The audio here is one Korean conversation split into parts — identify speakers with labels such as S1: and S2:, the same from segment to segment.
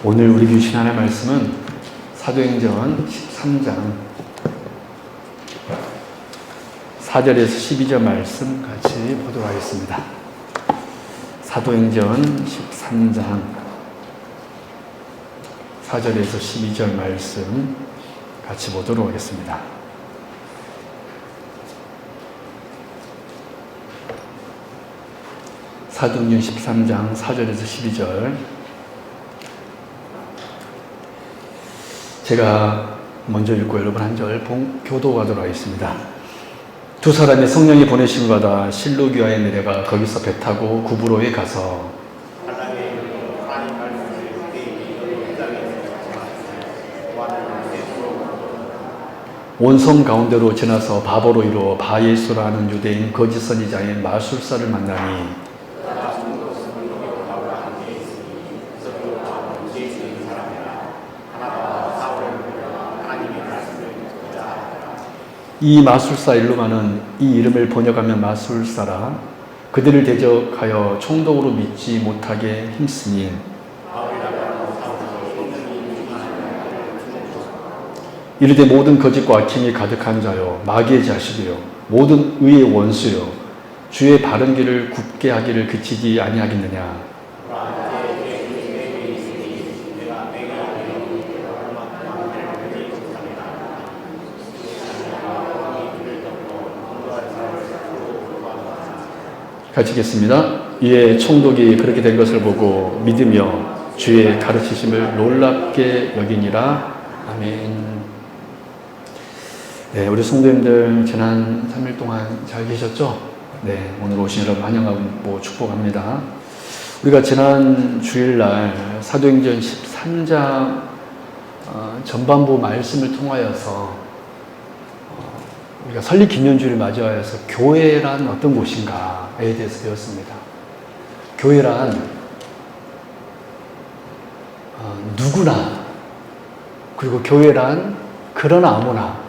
S1: 오늘 우리 주신 하나님의 말씀은 사도행전 13장 4절에서 12절 말씀 같이 보도록 하겠습니다. 사도행전 13장 4절에서 12절 말씀 같이 보도록 하겠습니다. 사도행전 13장 4절에서 12절. 제가 먼저 읽고 여러분 한 절 교도하도록 하겠습니다. 두 사람이 성령이 보내심을 받아 실루기아에 내려가 거기서 배 타고 구브로에 가서 온 성 가운데로 지나서 바보로 이루어 바예수라는 유대인 거짓 선지자의 마술사를 만나니 이 마술사 일루마는 이 이름을 번역하면 마술사라 그들을 대적하여 총독으로 믿지 못하게 힘쓰니 이르되 모든 거짓과 악행이 가득한 자요 마귀의 자식이요 모든 의의 원수요 주의 바른 길을 굽게 하기를 그치지 아니하겠느냐. 같이 읽겠습니다. 이에 총독이 그렇게 된 것을 보고 믿으며 주의 가르치심을 놀랍게 여기니라. 아멘. 네, 우리 성도님들 지난 3일 동안 잘 계셨죠? 네, 오늘 오신 여러분 환영하고 축복합니다. 우리가 지난 주일날 사도행전 13장 전반부 말씀을 통하여서 우리가 설립기념주를 맞이하여서 교회란 어떤 곳인가에 대해서 배웠습니다. 교회란 누구나, 그리고 교회란 그러나 아무나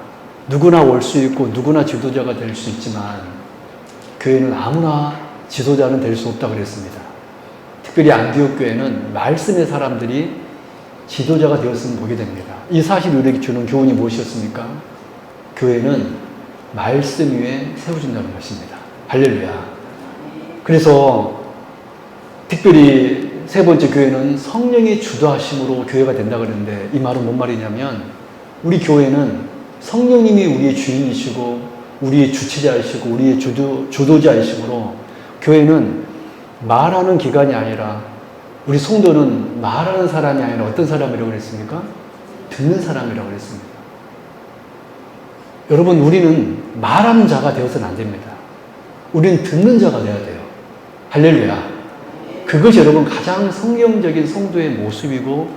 S1: 누구나 올 수 있고 누구나 지도자가 될 수 있지만 교회는 아무나 지도자는 될 수 없다고 그랬습니다. 특별히 안디옥 교회는 말씀의 사람들이 지도자가 되었음을 보게 됩니다. 이 사실이 우리에게 주는 교훈이 무엇이었습니까? 교회는 말씀 위에 세워진다는 것입니다. 할렐루야. 그래서 특별히 세 번째 교회는 성령의 주도하심으로 교회가 된다고 그랬는데 이 말은 뭔 말이냐면 우리 교회는 성령님이 우리의 주인이시고 우리의 주체자이시고 우리의 주도자이시므로 교회는 말하는 기관이 아니라 우리 성도는 말하는 사람이 아니라 어떤 사람이라고 그랬습니까? 듣는 사람이라고 그랬습니다. 여러분, 우리는 말하는 자가 되어서는 안 됩니다. 우리는 듣는 자가 되어야 돼요. 할렐루야. 그것이 여러분 가장 성경적인 성도의 모습이고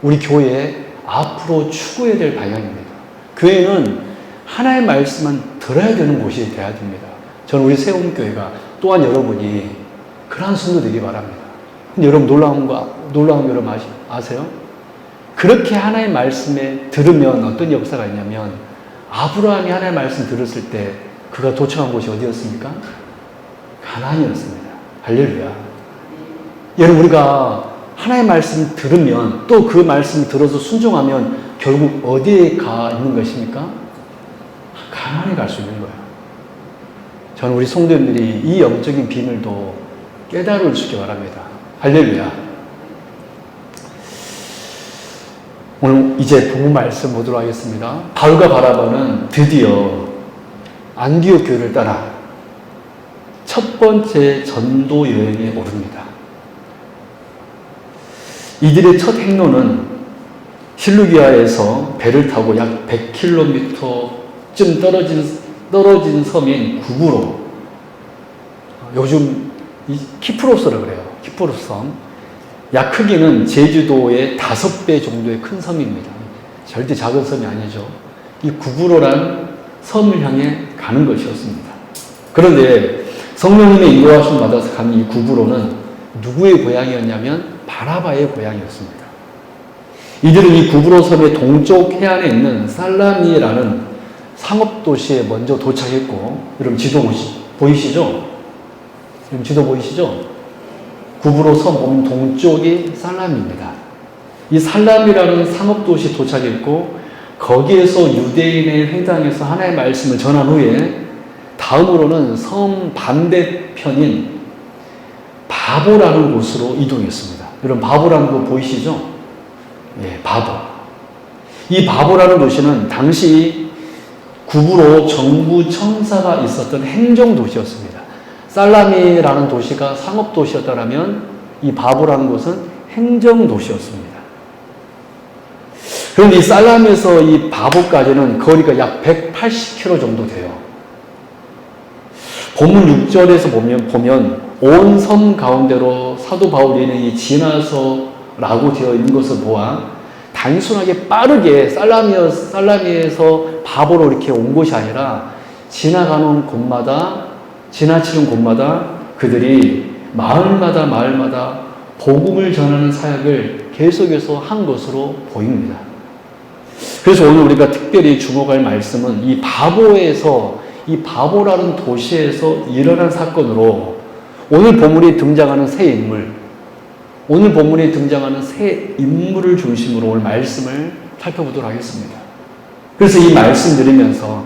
S1: 우리 교회의 앞으로 추구해야 될 방향입니다. 교회는 하나의 말씀만 들어야 되는 곳이 되어야 됩니다. 저는 우리 세움교회가 또한 여러분이 그러한 성도 되기 바랍니다. 근데 여러분 놀라운 거 여러분 아세요? 그렇게 하나의 말씀에 들으면 어떤 역사가 있냐면 아브라함이 하나님의 말씀 들었을 때 그가 도착한 곳이 어디였습니까? 가나안이었습니다. 할렐루야. 여러분 우리가 하나님의 말씀 들으면 또 그 말씀 들어서 순종하면 결국 어디에 가 있는 것입니까? 가나안에 갈 수 있는 거예요. 저는 우리 성도님들이 이 영적인 비밀도 깨달을 수 있기 바랍니다. 할렐루야. 오늘 이제 본문 말씀 보도록 하겠습니다. 바울과 바나바는 드디어 안디옥 교회를 따라 첫 번째 전도 여행에 오릅니다. 이들의 첫 행로는 실루기아에서 배를 타고 약 100km쯤 떨어진 섬인 구브로, 요즘 키프로스라 그래요. 키프로스 섬. 약 크기는 제주도의 5배 정도의 큰 섬입니다. 절대 작은 섬이 아니죠. 이 구브로란 섬을 향해 가는 것이었습니다. 그런데 성령님의 인도하심 받아서 간 이 구브로는 누구의 고향이었냐면 바나바의 고향이었습니다. 이들은 이 구브로 섬의 동쪽 해안에 있는 살라미라는 상업도시에 먼저 도착했고, 여러분 지도 보이시죠? 지금 지도 보이시죠? 구브로 섬 보면 동쪽이 살람입니다. 이 살람이라는 상업도시 도착했고 거기에서 유대인의 회당에서 하나님의 말씀을 전한 후에 다음으로는 섬 반대편인 바보라는 곳으로 이동했습니다. 여러분 바보라는 곳 보이시죠? 예, 바보. 이 바보라는 도시는 당시 구브로 정부 청사가 있었던 행정도시였습니다. 살라미라는 도시가 상업도시였다면 이 바보라는 곳은 행정도시였습니다. 그런데 이 살람에서 이 바보까지는 거리가 약 180km 정도 돼요. 본문 6절에서 보면 온 섬 가운데로 사도 바울이 지나서라고 되어 있는 것을 보아 단순하게 빠르게 살라미에서 바보로 이렇게 온 것이 아니라 지나치는 곳마다 그들이 마을마다 복음을 전하는 사역을 계속해서 한 것으로 보입니다. 그래서 오늘 우리가 특별히 주목할 말씀은 이 바보라는 도시에서 일어난 사건으로 오늘 본문에 등장하는 새 인물을 중심으로 오늘 말씀을 살펴보도록 하겠습니다. 그래서 이 말씀 들으면서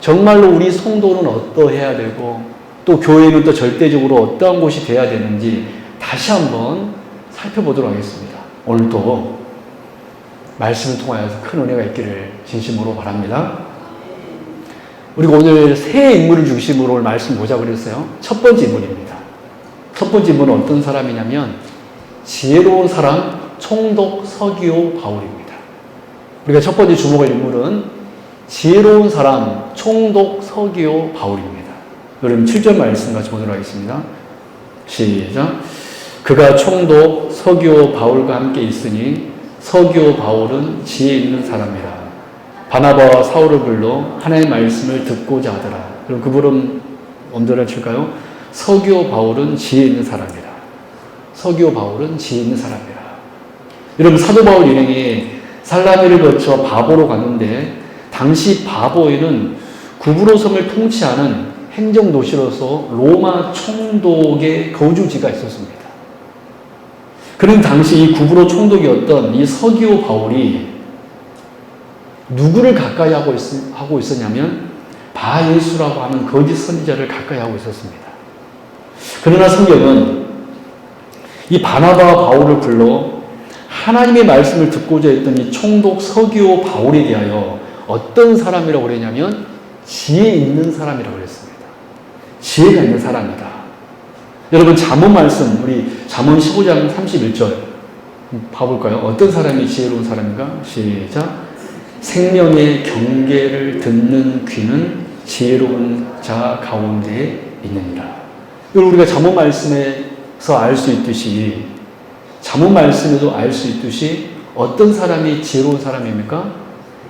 S1: 정말로 우리 성도는 어떠해야 되고 또 교회는 또 절대적으로 어떠한 곳이 돼야 되는지 다시 한번 살펴보도록 하겠습니다. 오늘도 말씀을 통하여서 큰 은혜가 있기를 진심으로 바랍니다. 우리가 오늘 새 인물을 중심으로 오늘 말씀 보자고 그랬어요. 첫 번째 인물입니다. 첫 번째 인물은 어떤 사람이냐면 지혜로운 사람 총독 서기오 바울입니다. 우리가 첫 번째 주목할 인물은 지혜로운 사람 총독 서기오 바울입니다. 여러분 7절 말씀 같이 보도록 하겠습니다. 시작. 그가 총독 서기오 바울과 함께 있으니 서기오 바울은 지혜 있는 사람이라. 바나바와 사울을 불러 하나님의 말씀을 듣고자 하더라. 그럼 그 부분 엄절을 칠까요? 서기오 바울은 지혜 있는 사람이라. 서기오 바울은 지혜 있는 사람이라. 여러분 사도 바울 일행이 살라미를 거쳐 바보로 갔는데 당시 바보에는 구브로 섬을 통치하는 행정도시로서 로마 총독의 거주지가 있었습니다. 그런 당시 이 구브로 총독이었던 이 서기오 바울이 누구를 가까이 하고 있었냐면 바예수라고 하는 거짓 선지자를 가까이 하고 있었습니다. 그러나 성경은 이 바나바와 바울을 불러 하나님의 말씀을 듣고자 했던 이 총독 서기오 바울에 대하여 어떤 사람이라고 그랬냐면 지혜 있는 사람이라고 그랬습니다. 지혜가 있는 사람이다. 여러분 잠언 말씀 우리 잠언 15장 31절 봐볼까요? 어떤 사람이 지혜로운 사람인가? 시작. 생명의 경계를 듣는 귀는 지혜로운 자 가운데에 있느니라. 여러분 우리가 잠언 말씀에서 알 수 있듯이 잠언 말씀에도 알 수 있듯이 어떤 사람이 지혜로운 사람입니까?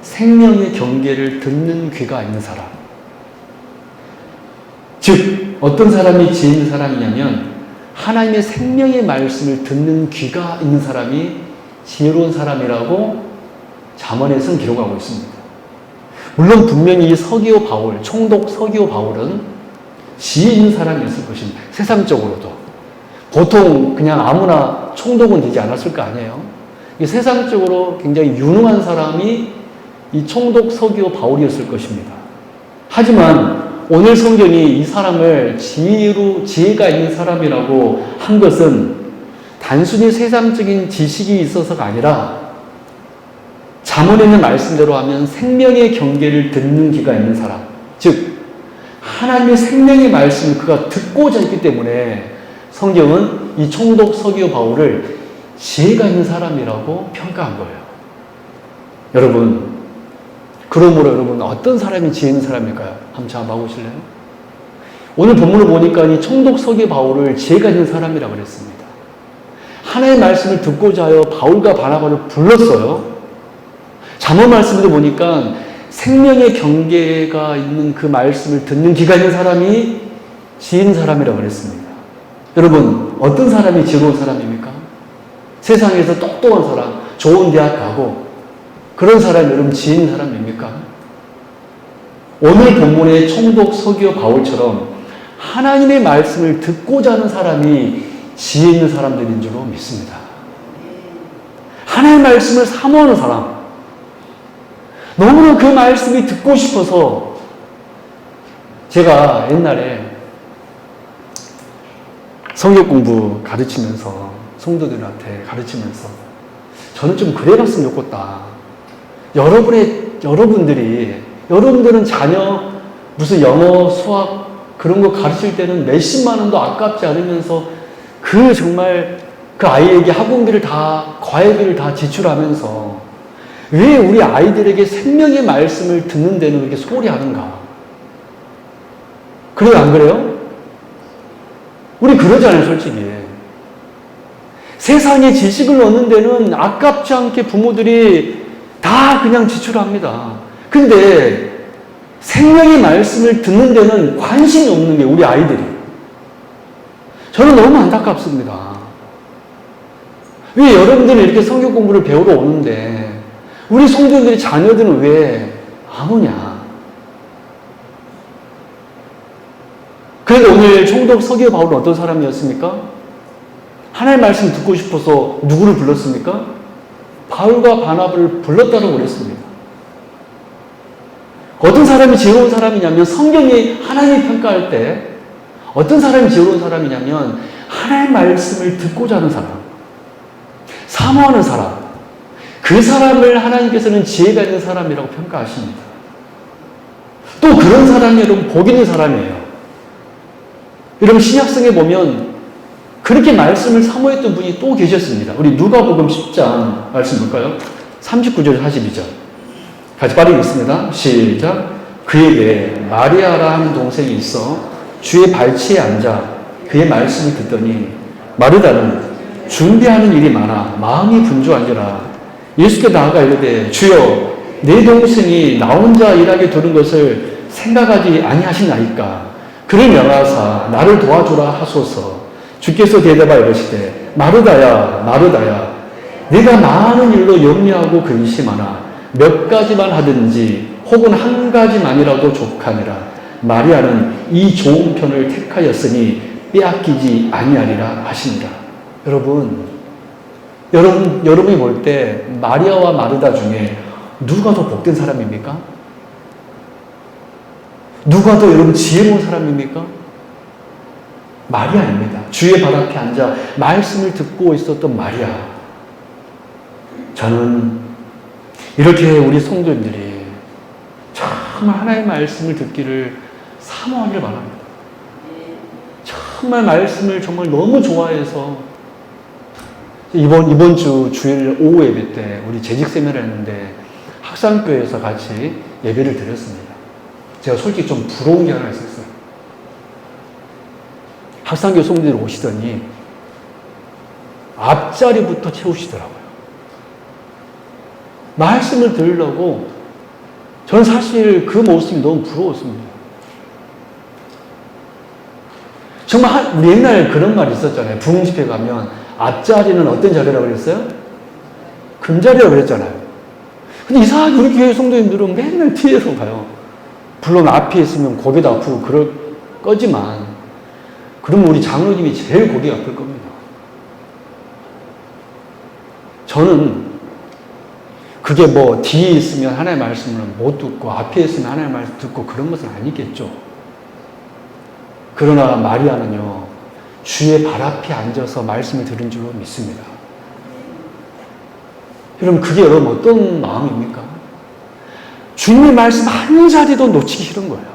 S1: 생명의 경계를 듣는 귀가 있는 사람. 즉 어떤 사람이 지혜 있는 사람이냐면 하나님의 생명의 말씀을 듣는 귀가 있는 사람이 지혜로운 사람이라고 잠언에서는 기록하고 있습니다. 물론 분명히 서기오 바울, 총독 서기오 바울은 지혜 있는 사람이었을 것입니다. 세상적으로도. 보통 그냥 아무나 총독은 되지 않았을 거 아니에요. 세상적으로 굉장히 유능한 사람이 이 총독 서기오 바울이었을 것입니다. 하지만 오늘 성경이 이 사람을 지혜가 있는 사람이라고 한 것은 단순히 세상적인 지식이 있어서가 아니라 잠언에 있는 말씀대로 하면 생명의 경계를 듣는 귀가 있는 사람, 즉 하나님의 생명의 말씀을 그가 듣고자 했기 때문에 성경은 이 총독 서기오 바울을 지혜가 있는 사람이라고 평가한 거예요. 여러분, 그러므로 여러분 어떤 사람이 지혜 있는 사람일까요? 한번 봐보실래요? 오늘 본문을 보니까 이 총독 서기오 바울을 지혜가 있는 사람이라고 그랬습니다. 하나님의 말씀을 듣고자 하여 바울과 바나바를 불렀어요. 잠언 말씀에도 보니까 생명의 경계가 있는 그 말씀을 듣는 귀가 있는 사람이 지혜 있는 사람이라고 그랬습니다. 여러분 어떤 사람이 지혜로운 사람입니까? 세상에서 똑똑한 사람, 좋은 대학 가고 그런 사람이 여러분 지혜 있는 사람입니까? 오늘 본문의 총독 서기오 바울처럼 하나님의 말씀을 듣고자 하는 사람이 지혜 있는 사람들인 줄로 믿습니다. 하나님의 말씀을 사모하는 사람. 너무나 그 말씀이 듣고 싶어서 제가 옛날에 성경 공부 가르치면서 성도들한테 가르치면서 저는 좀 그래봤으면 좋겠다. 여러분들은 자녀 무슨 영어, 수학 그런 거 가르칠 때는 몇십만 원도 아깝지 않으면서 정말 그 아이에게 학원비를 다, 과외비를 다 지출하면서 왜 우리 아이들에게 생명의 말씀을 듣는 데는 그렇게 소홀히 하는가? 그래요, 안 그래요? 우리 그러잖아요, 솔직히. 세상에 지식을 얻는 데는 아깝지 않게 부모들이 다 그냥 지출합니다. 근데 생명의 말씀을 듣는 데는 관심이 없는 게 우리 아이들이. 저는 너무 안타깝습니다. 왜 여러분들은 이렇게 성경 공부를 배우러 오는데 우리 성도들의 자녀들은 왜 안 오냐? 그런데 오늘 총독 서기오 바울은 어떤 사람이었습니까? 하나님의 말씀 듣고 싶어서 누구를 불렀습니까? 바울과 바나바를 불렀다고 그랬습니다. 어떤 사람이 지혜로운 사람이냐면 성경이 하나님이 평가할 때 어떤 사람이 지혜로운 사람이냐면 하나님의 말씀을 듣고자 하는 사람, 사모하는 사람, 그 사람을 하나님께서는 지혜가 있는 사람이라고 평가하십니다. 또 그런 사람이 여러분 복 있는 사람이에요. 여러분 신약성에 보면 그렇게 말씀을 사모했던 분이 또 계셨습니다. 우리 누가복음 10장 말씀 볼까요? 39절 42절 같이 빠르게 읽습니다. 시작. 그에게 마리아라 하는 동생이 있어 주의 발치에 앉아 그의 말씀을 듣더니 마르다는 준비하는 일이 많아 마음이 분주한지라 예수께 나아가 이르되 주여 내 동생이 나 혼자 일하게 두는 것을 생각하지 아니하시나이까 그를 명하사 나를 도와주라 하소서. 주께서 대답하 이르시되 마르다야 마르다야 네가 많은 일로 염려하고 근심하나 몇 가지만 하든지 혹은 한 가지만이라도 족하니라. 마리아는 이 좋은 편을 택하였으니 빼앗기지 아니하리라 하시니라. 여러분이 볼 때 마리아와 마르다 중에 누가 더 복된 사람입니까? 누가 더 여러분 지혜로운 사람입니까? 마리아입니다. 주의 발 앞에 앉아 말씀을 듣고 있었던 마리아. 저는 이렇게 우리 성도님들이 정말 하나님의 말씀을 듣기를 사모하기를 바랍니다. 정말 말씀을 정말 너무 좋아해서 이번 주 주일 오후 예배 때 우리 재직 세미나를 했는데 학산교회에서 같이 예배를 드렸습니다. 제가 솔직히 좀 부러운 게 하나 있었어요. 학산교회 성도들이 오시더니 앞자리부터 채우시더라고요. 말씀을 들으려고 전 사실 그 모습이 너무 부러웠습니다. 정말 우리 옛날에 그런 말이 있었잖아요. 부흥집회 가면 앞자리는 어떤 자리라고 그랬어요? 금자리라고 그랬잖아요. 근데 이상하게 우리 교회 성도님들은 맨날 뒤에서 가요. 물론 앞에 있으면 고개도 아프고 그럴 거지만 그러면 우리 장로님이 제일 고개가 아플 겁니다. 저는 그게 뭐 뒤에 있으면 하나님의 말씀을 못 듣고 앞에 있으면 하나님의 말씀 듣고 그런 것은 아니겠죠. 그러나 마리아는요, 주의 발 앞에 앉아서 말씀을 들은 줄로 믿습니다. 여러분, 그게 여러분 어떤 마음입니까? 주님의 말씀 한 자리도 놓치기 싫은 거예요.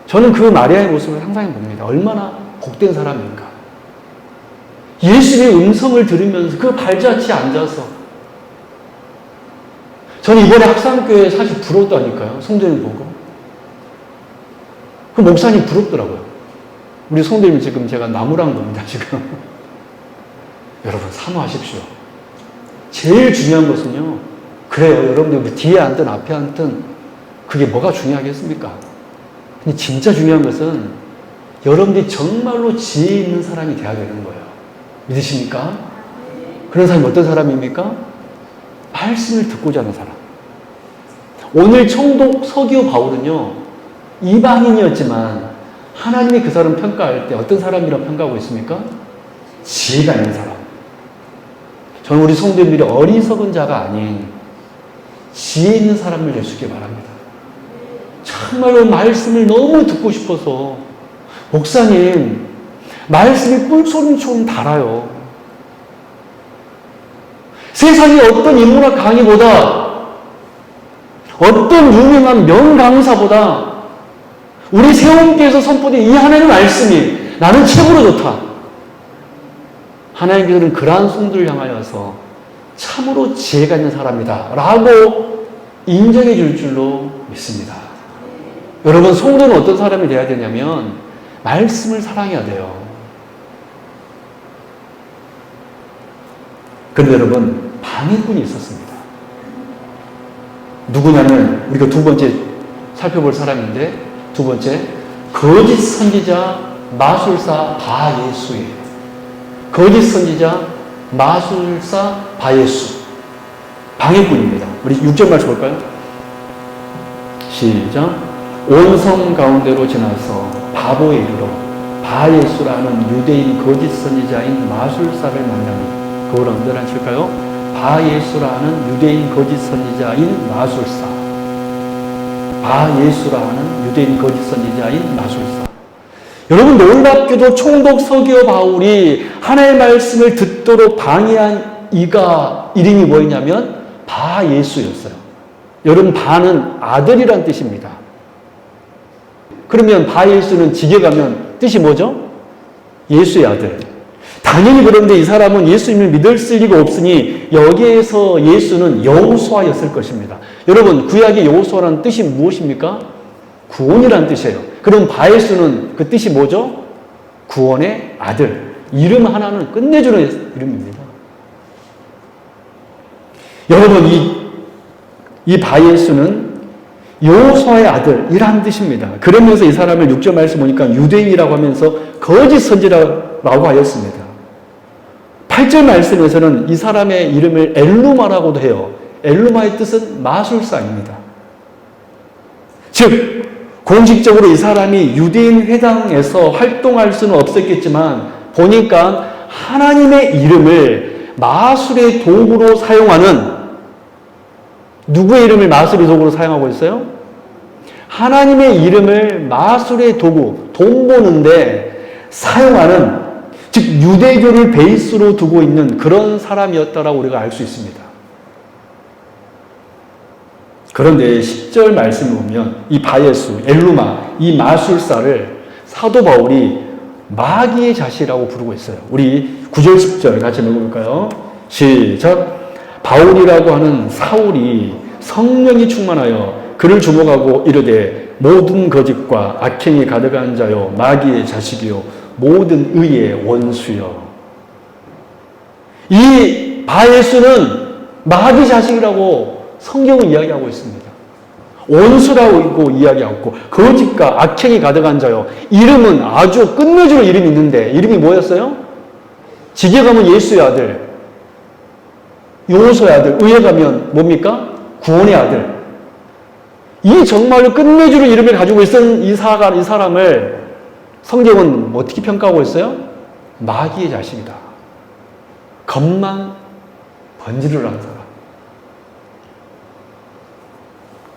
S1: 저는 그 마리아의 모습을 상상해 봅니다. 얼마나 복된 사람인가. 예수의 음성을 들으면서 그 발자취에 앉아서 저는 이번에 학산교회에 사실 부럽다니까요. 성도님 보고. 그 목사님 부럽더라고요. 우리 성도님 지금 제가 나무란 겁니다, 지금. 여러분, 사모하십시오. 제일 중요한 것은요, 그래요. 여러분들 뒤에 앉든 앞에 앉든 그게 뭐가 중요하겠습니까? 근데 진짜 중요한 것은 여러분들이 정말로 지혜 있는 사람이 돼야 되는 거예요. 믿으십니까? 그런 사람이 어떤 사람입니까? 말씀을 듣고자 하는 사람. 오늘 총독 서기오 바울은요, 이방인이었지만 하나님이 그 사람 평가할 때 어떤 사람이라고 평가하고 있습니까? 지혜가 있는 사람. 저는 우리 성도님들이 어리석은 자가 아닌 지혜 있는 사람을 될 수 있게 바랍니다. 정말로 말씀을 너무 듣고 싶어서 목사님 말씀이 꿀소리처럼 달아요. 세상의 어떤 인문학 강의보다 어떤 유명한 명강사보다 우리 세원교에서 선포된 이 하나님의 말씀이 나는 최고로 좋다. 하나님께서는 그러한 성도를 향하여서 참으로 지혜가 있는 사람이다 라고 인정해 줄 줄로 믿습니다. 여러분, 성도는 어떤 사람이 되어야 되냐면 말씀을 사랑해야 돼요. 그런데 여러분, 방해꾼이 있었습니다. 누구냐면 우리가 두 번째 살펴볼 사람인데, 두 번째 거짓 선지자 마술사 바예수예요. 거짓 선지자 마술사 바예수, 방해꾼입니다. 우리 6절 말씀 볼까요? 시작. 온 성 가운데로 지나서 바보에 이르러 바예수라는 유대인 거짓 선지자인 마술사를 만나니, 그걸 언제나 칠까요? 바예수라는 유대인 거짓 선지자인 마술사. 바예수라는 유대인 거짓 선지자인 마술사. 여러분, 놀랍게도 총독 서기오 바울이 하나님의 말씀을 듣도록 방해한 이가 이름이 뭐였냐면 바예수였어요. 여러분, 바는 아들이란 뜻입니다. 그러면 바예수는 직에 가면 뜻이 뭐죠? 예수의 아들. 당연히 그런데 이 사람은 예수님을 믿을 리가 없으니 여기에서 예수는 여호수아였을 것입니다. 여러분, 구약의 여호수아라는 뜻이 무엇입니까? 구원이라는 뜻이에요. 그럼 바예수는 그 뜻이 뭐죠? 구원의 아들. 이름 하나는 끝내주는 이름입니다. 여러분, 이 바예수는 여호수아의 아들이라는 뜻입니다. 그러면서 이 사람을 6절 말씀 보니까 유대인이라고 하면서 거짓 선지자라고 하였습니다. 8절 말씀에서는 이 사람의 이름을 엘루마라고도 해요. 엘루마의 뜻은 마술사입니다. 즉, 공식적으로 이 사람이 유대인 회당에서 활동할 수는 없었겠지만 보니까 하나님의 이름을 마술의 도구로 사용하는, 누구의 이름을 마술의 도구로 사용하고 있어요? 하나님의 이름을 마술의 도구, 돈 버는데 사용하는, 즉 유대교를 베이스로 두고 있는 그런 사람이었다라고 우리가 알 수 있습니다. 그런데 10절 말씀을 보면 이 바예수, 엘루마, 이 마술사를 사도 바울이 마귀의 자식이라고 부르고 있어요. 우리 9절 10절 같이 읽어볼까요? 시작. 바울이라고 하는 사울이 성령이 충만하여 그를 주목하고 이르되 모든 거짓과 악행이 가득한 자요 마귀의 자식이요 모든 의의 원수요. 이 바예수는 마귀 자식이라고 성경은 이야기하고 있습니다. 원수라고 이야기하고 거짓과 악행이 가득한 자요. 이름은 아주 끝내주는 이름이 있는데 이름이 뭐였어요? 지게 가면 예수의 아들, 여호수아의 아들, 의에 가면 뭡니까? 구원의 아들. 이 정말로 끝내주는 이름을 가지고 있던 이 사람을 성경은 어떻게 평가하고 있어요? 마귀의 자식이다. 겉만 번지르르 하는 사람.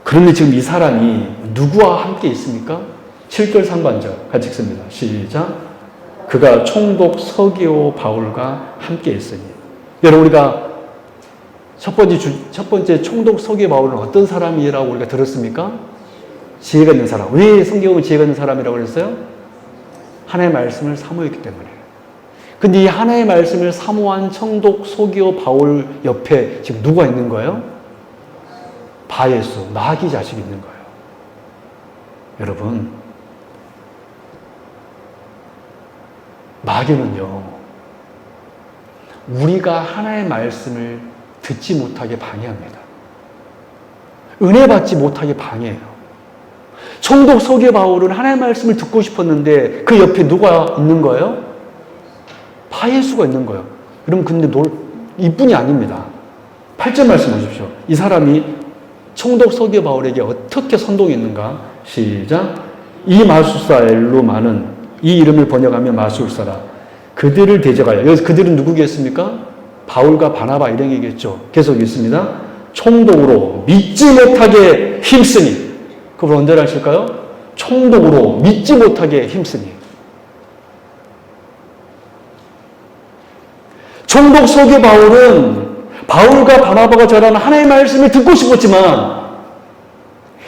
S1: 그런데 지금 이 사람이 누구와 함께 있습니까? 7절 상반절 같이 읽습니다. 시작. 그가 총독 서기오 바울과 함께 있으니. 여러분, 우리가 첫 번째 총독 서기오 바울은 어떤 사람이라고 우리가 들었습니까? 지혜가 있는 사람. 왜 성경은 지혜가 있는 사람이라고 그랬어요? 하나님의 말씀을 사모했기 때문에. 근데 이 하나님의 말씀을 사모한 총독 서기오 바울 옆에 지금 누가 있는 거예요? 바예수, 마귀 자식이 있는 거예요. 여러분, 마귀는요, 우리가 하나님의 말씀을 듣지 못하게 방해합니다. 은혜 받지 못하게 방해해요. 총독 서기오 바울은 하나님의 말씀을 듣고 싶었는데 그 옆에 누가 있는 거예요? 바예수가 있는 거예요. 여러분, 근데 이뿐이 아닙니다. 8절 말씀 보십시오. 이 사람이 총독 서기오 바울에게 어떻게 선동했는가? 시작. 이 마술사 엘루마는, 이 이름을 번역하면 마술사라, 그들을 대적하여, 여기서 그들은 누구겠습니까? 바울과 바나바 이런 얘기겠죠. 계속 있습니다. 총독으로 믿지 못하게 힘쓰니. 그걸 언제 하실까요? 총독으로 믿지 못하게 힘쓰니. 총독 서기 바울은 바울과 바나바가 전하는 하나님의 말씀을 듣고 싶었지만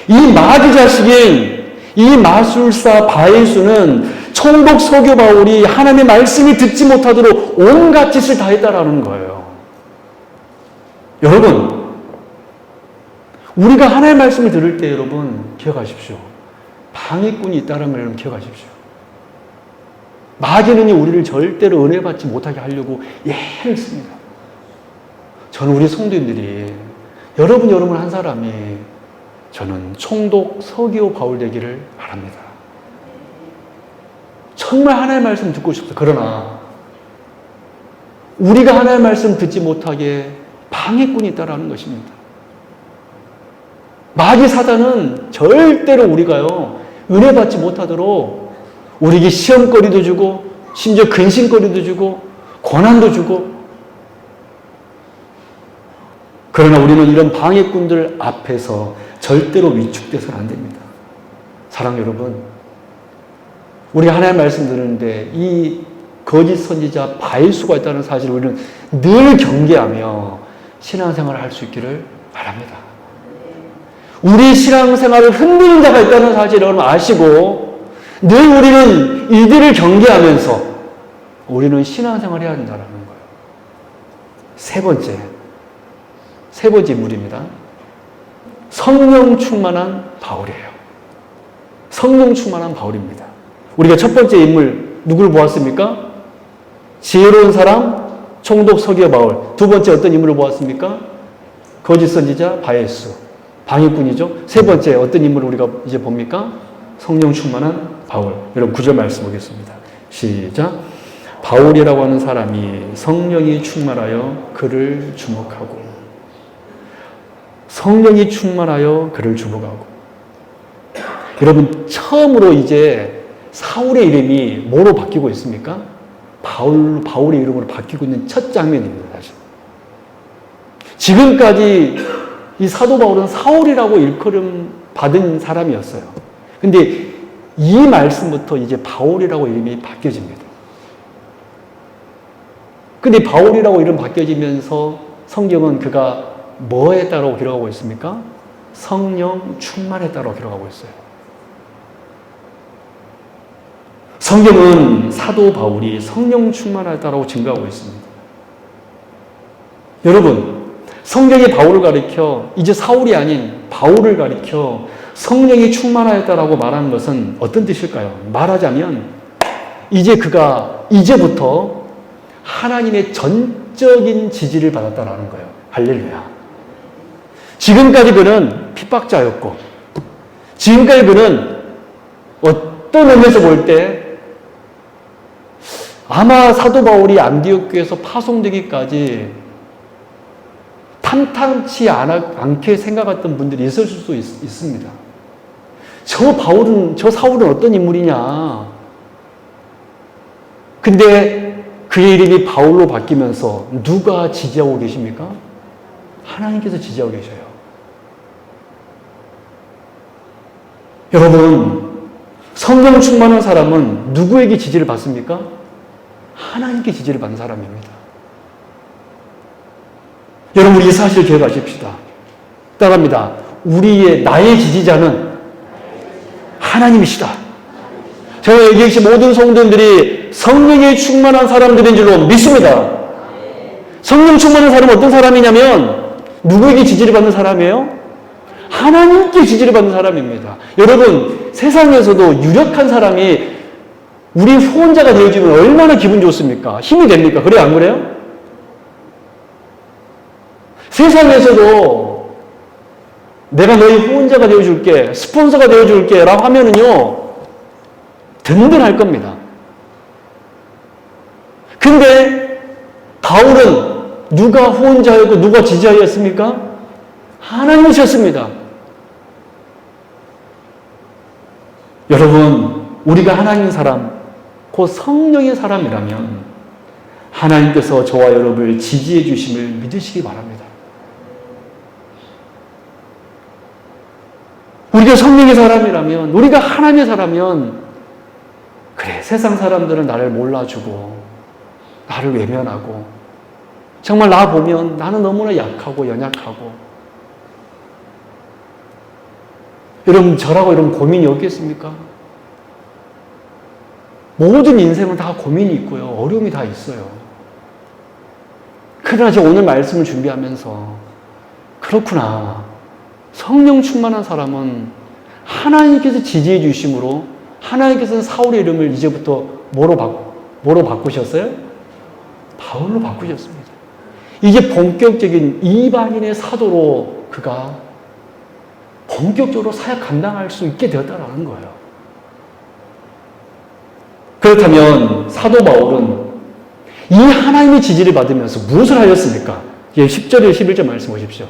S1: 이 마귀 자식인 이 마술사 바에수는 총독 서기 바울이 하나님의 말씀을 듣지 못하도록 온갖 짓을 다 했다라는 거예요. 여러분, 우리가 하나님의 말씀을 들을 때 여러분 기억하십시오. 방해꾼이 있다는 걸 여러분 기억하십시오. 마귀는 우리를 절대로 은혜 받지 못하게 하려고 애를 씁니다. 저는 우리 성도님들이 여러분 한 사람이 저는 총독 서기오 바울 되기를 바랍니다. 정말 하나님의 말씀 듣고 싶다. 그러나 우리가 하나님의 말씀 듣지 못하게 방해꾼이 있다라는 것입니다. 마귀 사단은 절대로 우리가요 은혜 받지 못하도록 우리에게 시험거리도 주고 심지어 근심거리도 주고 고난도 주고, 그러나 우리는 이런 방해꾼들 앞에서 절대로 위축돼서는 안 됩니다. 사랑 여러분, 우리가 하나님의 말씀 들으는데 이 거짓 선지자 바일수가 있다는 사실을 우리는 늘 경계하며 신앙생활을 할 수 있기를 바랍니다. 우리 신앙생활을 흔드는 자가 있다는 사실을 여러분 아시고 늘 우리는 이들을 경계하면서 우리는 신앙생활을 해야 한다는 거예요. 세 번째 인물입니다. 성령 충만한 바울이에요. 성령 충만한 바울입니다. 우리가 첫 번째 인물 누구를 보았습니까? 지혜로운 사람, 총독 서기오 바울. 두 번째 어떤 인물을 보았습니까? 거짓 선지자 바에수, 방해꾼이죠. 세 번째 어떤 인물을 우리가 이제 봅니까? 성령 충만한 바울. 여러분 9절 말씀 보겠습니다. 시작. 바울이라고 하는 사람이 성령이 충만하여 그를 주목하고, 성령이 충만하여 그를 주목하고. 여러분 처음으로 이제 사울의 이름이 뭐로 바뀌고 있습니까? 바울의 이름으로 바뀌고 있는 첫 장면입니다. 사실. 지금까지 이 사도 바울은 사울이라고 일컬음 받은 사람이었어요. 근데 이 말씀부터 이제 바울이라고 이름이 바뀌어집니다. 근데 바울이라고 이름 바뀌어지면서 성경은 그가 뭐에 따라 기록하고 있습니까? 성령 충만에 따라 기록하고 있어요. 성경은 사도 바울이 성령 충만하다라고 증거하고 있습니다. 여러분, 성경이 바울을 가리켜 이제 사울이 아닌 바울을 가리켜 성령이 충만하였다라고 말하는 것은 어떤 뜻일까요? 말하자면 이제 그가 이제부터 하나님의 전적인 지지를 받았다라는 거예요. 할렐루야. 지금까지 그는 핍박자였고, 지금까지 그는 어떤 의미에서 볼 때 아마 사도 바울이 안디옥 교회에서 파송되기까지 탐탁치 않게 생각했던 분들이 있을 수도 있습니다. 저 사울은 어떤 인물이냐. 근데 그의 이름이 바울로 바뀌면서 누가 지지하고 계십니까? 하나님께서 지지하고 계셔요. 여러분, 성령 충만한 사람은 누구에게 지지를 받습니까? 하나님께 지지를 받는 사람입니다. 여러분, 이 사실을 기억하십시다. 따라합니다. 나의 지지자는 하나님이시다. 제가 여기 계신 모든 성도들이 성령에 충만한 사람들인 줄로 믿습니다. 성령 충만한 사람은 어떤 사람이냐면 누구에게 지지를 받는 사람이에요? 하나님께 지지를 받는 사람입니다. 여러분, 세상에서도 유력한 사람이 우리 후원자가 되어지면 얼마나 기분 좋습니까? 힘이 됩니까? 그래요, 안 그래요? 세상에서도 내가 너희 후원자가 되어줄게, 스폰서가 되어줄게 라고 하면은요, 든든할 겁니다. 근데 바울은 누가 후원자였고 누가 지지자였습니까? 하나님이셨습니다. 여러분, 우리가 하나님 사람, 곧 성령의 사람이라면 하나님께서 저와 여러분을 지지해 주심을 믿으시기 바랍니다. 우리가 성령의 사람이라면, 우리가 하나님의 사람이면, 그래, 세상 사람들은 나를 몰라주고, 나를 외면하고, 정말 나 보면 나는 너무나 약하고 연약하고, 여러분, 저라고 이런 고민이 없겠습니까? 모든 인생은 다 고민이 있고요. 어려움이 다 있어요. 그러나 제가 오늘 말씀을 준비하면서, 그렇구나. 성령 충만한 사람은 하나님께서 지지해 주심으로 하나님께서는 사울의 이름을 이제부터 뭐로 바꾸셨어요? 바울로 바꾸셨습니다. 이제 본격적인 이방인의 사도로 그가 본격적으로 사역 감당할 수 있게 되었다는 거예요. 그렇다면 사도 바울은 이 하나님의 지지를 받으면서 무엇을 하였습니까? 10절에 11절 말씀 보십시오.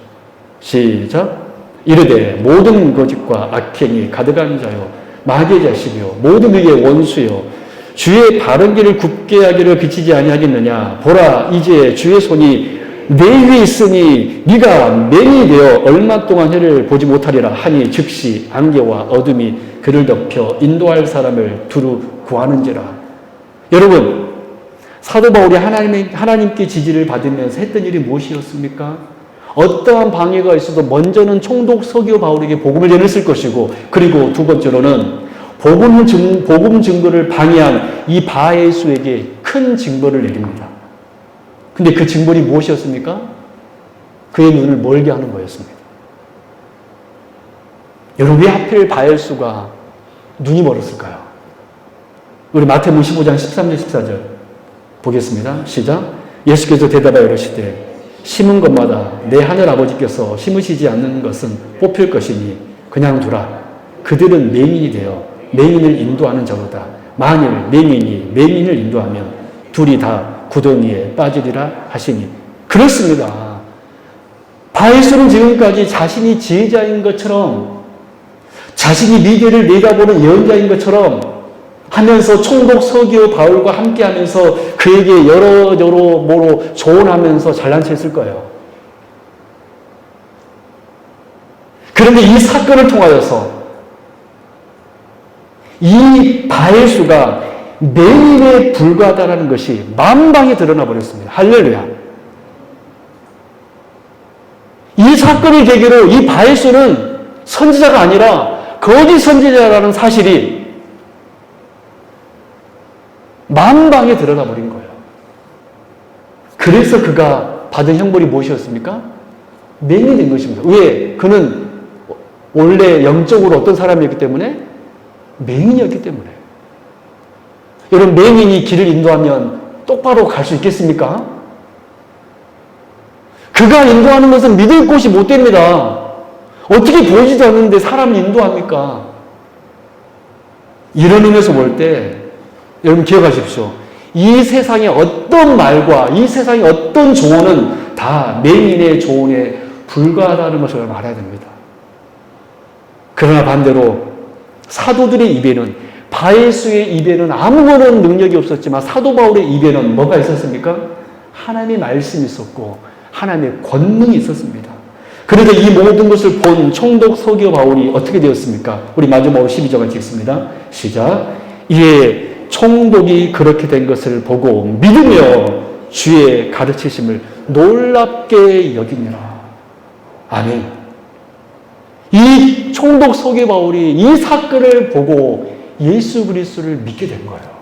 S1: 시작. 이르되 모든 거짓과 악행이 가득한 자요 마귀의 자식이요 모든 의의 원수요 주의 바른 길을 굽게 하기를 비치지 아니하겠느냐. 보라, 이제 주의 손이 내 위에 있으니 네가 맹이 되어 얼마 동안 해를 보지 못하리라 하니 즉시 안개와 어둠이 그를 덮여 인도할 사람을 두루 구하는지라. 여러분, 사도 바울이 하나님께 지지를 받으면서 했던 일이 무엇이었습니까? 어떠한 방해가 있어도 먼저는 총독 서기오 바울에게 복음을 전했을 것이고, 그리고 두 번째로는 복음 증거를 방해한 이 바에수에게 큰 징벌을 내립니다. 근데 그 징벌이 무엇이었습니까? 그의 눈을 멀게 하는 거였습니다. 여러분, 왜 하필 바에수가 눈이 멀었을까요? 우리 마태복음 15장 13절 14절 보겠습니다. 시작. 예수께서 대답하여 이르시되 심은 것마다 내 하늘 아버지께서 심으시지 않는 것은 뽑힐 것이니 그냥 두라. 그들은 맹인이 되어 맹인을 인도하는 자로다. 만일 맹인이 맹인을 인도하면 둘이 다 구덩이에 빠지리라 하시니. 그렇습니다. 바에수는 지금까지 자신이 지혜자인 것처럼, 자신이 미래를 내다보는 예언자인 것처럼 하면서 총독 서기오 바울과 함께 하면서 그에게 여러모로 조언하면서 잘난 체 했을 거예요. 그런데 이 사건을 통하여서 이 바에수가 맹인에 불과하다는 것이 만방에 드러나 버렸습니다. 할렐루야. 이 사건을 계기로 이 바에수는 선지자가 아니라 거짓 선지자라는 사실이 만방에 드러나 버린 거예요. 그래서 그가 받은 형벌이 무엇이었습니까? 맹인이 된 것입니다. 왜? 그는 원래 영적으로 어떤 사람이었기 때문에? 맹인이었기 때문에. 여러분, 맹인이 길을 인도하면 똑바로 갈 수 있겠습니까? 그가 인도하는 것은 믿을 곳이 못 됩니다. 어떻게 보이지도 않는데 사람을 인도합니까? 이런 의미에서 볼 때 여러분 기억하십시오. 이 세상의 어떤 말과 이 세상의 어떤 조언은 다 맹인의 조언에 불과하다는 것을 말해야 됩니다. 그러나 반대로 사도들의 입에는, 바에수의 입에는 아무런 능력이 없었지만 사도 바울의 입에는 뭐가 있었습니까? 하나님의 말씀이 있었고 하나님의 권능이 있었습니다. 그런데 이 모든 것을 본 총독 서기오 바울이 어떻게 되었습니까? 우리 마지막으로 12절만 읽습니다. 시작. 이에 총독이 그렇게 된 것을 보고 믿으며 주의 가르치심을 놀랍게 여기니라. 아멘. 이 총독 서기오 바울이 이 사건을 보고 예수 그리스도를 믿게 된 거예요.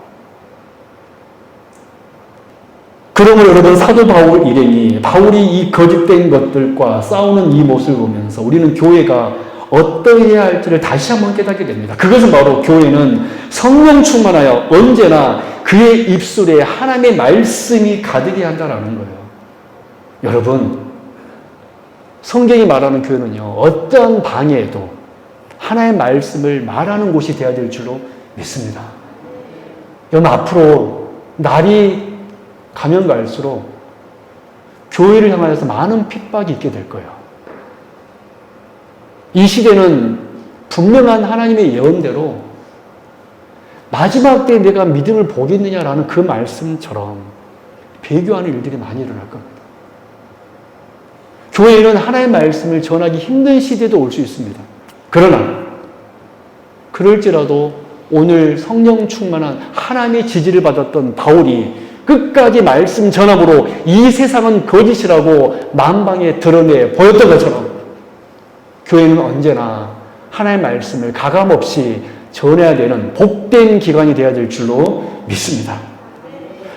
S1: 그러므로 여러분, 사도 바울 일행이 바울이 이 거짓된 것들과 싸우는 이 모습을 보면서 우리는 교회가 어떠해야 할지를 다시 한번 깨닫게 됩니다. 그것은 바로 교회는 성령 충만하여 언제나 그의 입술에 하나님의 말씀이 가득해야 한다는 거예요. 여러분, 성경이 말하는 교회는요, 어떠한 방해에도 하나님의 말씀을 말하는 곳이 되어야 될 줄로 믿습니다. 여러분, 앞으로 날이 가면 갈수록 교회를 향하여서 많은 핍박이 있게 될 거예요. 이 시대는 분명한 하나님의 예언대로 마지막 때에 내가 믿음을 보겠느냐라는 그 말씀처럼 배교하는 일들이 많이 일어날 겁니다. 교회에는 하나님의 말씀을 전하기 힘든 시대도 올 수 있습니다. 그러나 그럴지라도 오늘 성령 충만한 하나님의 지지를 받았던 바울이 끝까지 말씀 전함으로 이 세상은 거짓이라고 만방에 드러내 보였던 것처럼 교회는 언제나 하나님의 말씀을 가감없이 전해야 되는 복된 기관이 되어야 될 줄로 믿습니다.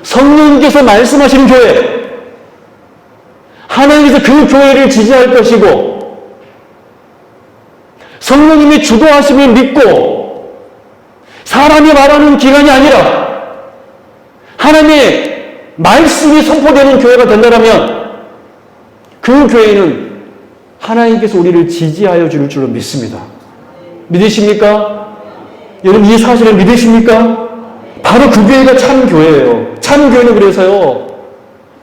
S1: 성령님께서 말씀하시는 교회, 하나님께서 그 교회를 지지할 것이고 성령님의 주도하심을 믿고 사람이 말하는 기관이 아니라 하나님의 말씀이 선포되는 교회가 된다면 그 교회는 하나님께서 우리를 지지하여 줄 줄로 믿습니다. 믿으십니까? 여러분 이 사실을 믿으십니까? 바로 그 교회가 참 교회예요. 참 교회는 그래서요.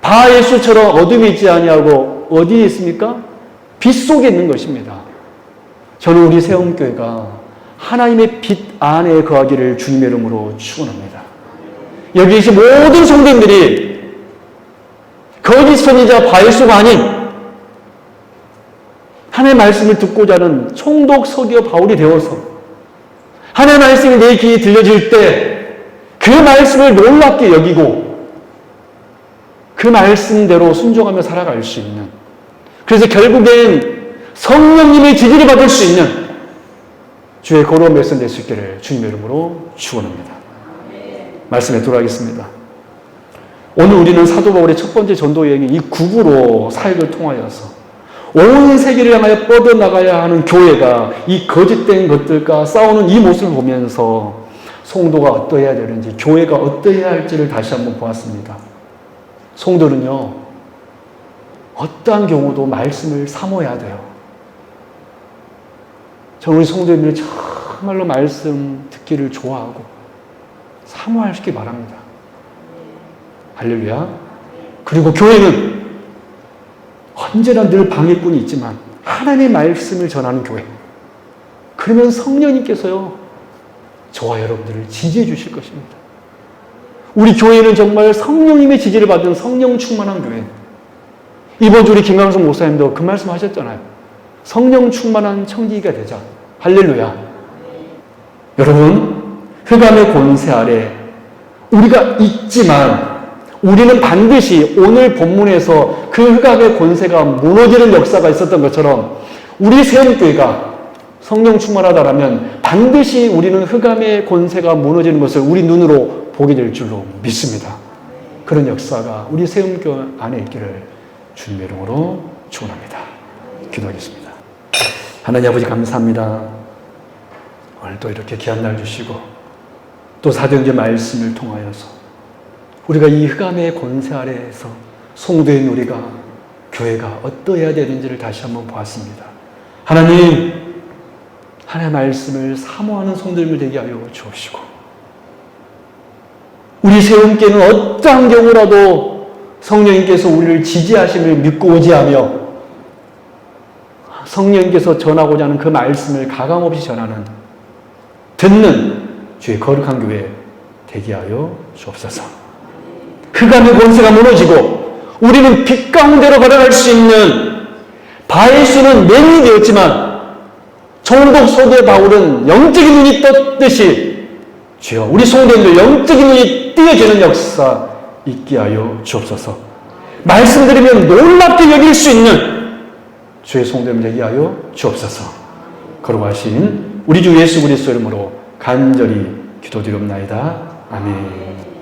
S1: 바 예수처럼 어둠이 있지 아니하고 어디에 있습니까? 빛 속에 있는 것입니다. 저는 우리 세움교회가 하나님의 빛 안에 거하기를 주님의 이름으로 축원합니다. 여기 계신 모든 성도님들이 거짓 선지자 바 예수가 아닌 하나님의 말씀을 듣고자 하는 총독 서기어 바울이 되어서 하나님의 말씀이 내 귀에 들려질 때 그 말씀을 놀랍게 여기고 그 말씀대로 순종하며 살아갈 수 있는, 그래서 결국엔 성령님의 지지를 받을 수 있는 주의 거룩한 백성 될 수 있기를 주님의 이름으로 축원합니다. 말씀에 돌아가겠습니다. 오늘 우리는 사도 바울의 첫 번째 전도 여행이 이 국으로 사역을 통하여서 온 세계를 향하여 뻗어나가야 하는 교회가 이 거짓된 것들과 싸우는 이 모습을 보면서 성도가 어떠해야 되는지, 교회가 어떠해야 할지를 다시 한번 보았습니다. 성도는요, 어떠한 경우도 말씀을 사모해야 돼요. 저는 우리 성도님들 정말로 말씀 듣기를 좋아하고 사모할 수 있게 바랍니다. 할렐루야. 그리고 교회는 언제나 늘 방해꾼이 있지만 하나님의 말씀을 전하는 교회. 그러면 성령님께서요, 저와 여러분들을 지지해 주실 것입니다. 우리 교회는 정말 성령님의 지지를 받은 성령 충만한 교회. 이번 주 우리 김강성 목사님도 그 말씀 하셨잖아요. 성령 충만한 청지기가 되자. 할렐루야. 여러분, 흑암의 권세 아래 우리가 있지만 우리는 반드시 오늘 본문에서 그 흑암의 권세가 무너지는 역사가 있었던 것처럼 우리 세움교회가 성령 충만하다라면 반드시 우리는 흑암의 권세가 무너지는 것을 우리 눈으로 보게 될 줄로 믿습니다. 그런 역사가 우리 세움교회 안에 있기를 주님의 이름으로 축원합니다. 기도하겠습니다. 하나님 아버지 감사합니다. 오늘도 이렇게 귀한 날 주시고 또 사도행전 말씀을 통하여서 우리가 이 흑암의 권세 아래에서 성도인 우리가 교회가 어떠해야 되는지를 다시 한번 보았습니다. 하나님, 하나님의 말씀을 사모하는 성도님을 되게 하여 주옵시고 우리 세움교회는 어떠한 경우라도 성령님께서 우리를 지지하심을 믿고 오지하며 성령님께서 전하고자 하는 그 말씀을 가감없이 전하는, 듣는 주의 거룩한 교회 되게 하여 주옵소서. 흑암의 권세가 무너지고 우리는 빛 가운데로 걸어갈 수 있는, 바의 수는 맹이 되었지만 총독 서기어 바울은 영적인 눈이 떴듯이 주여 우리 성도님들 영적인 눈이 띄어지는 역사 있게 하여 주옵소서. 말씀드리면 놀랍게 여길 수 있는 주의 성도님 되게 하여 주옵소서. 거룩하신 우리 주 예수 그리스도 이름으로 간절히 기도드리옵나이다. 아멘.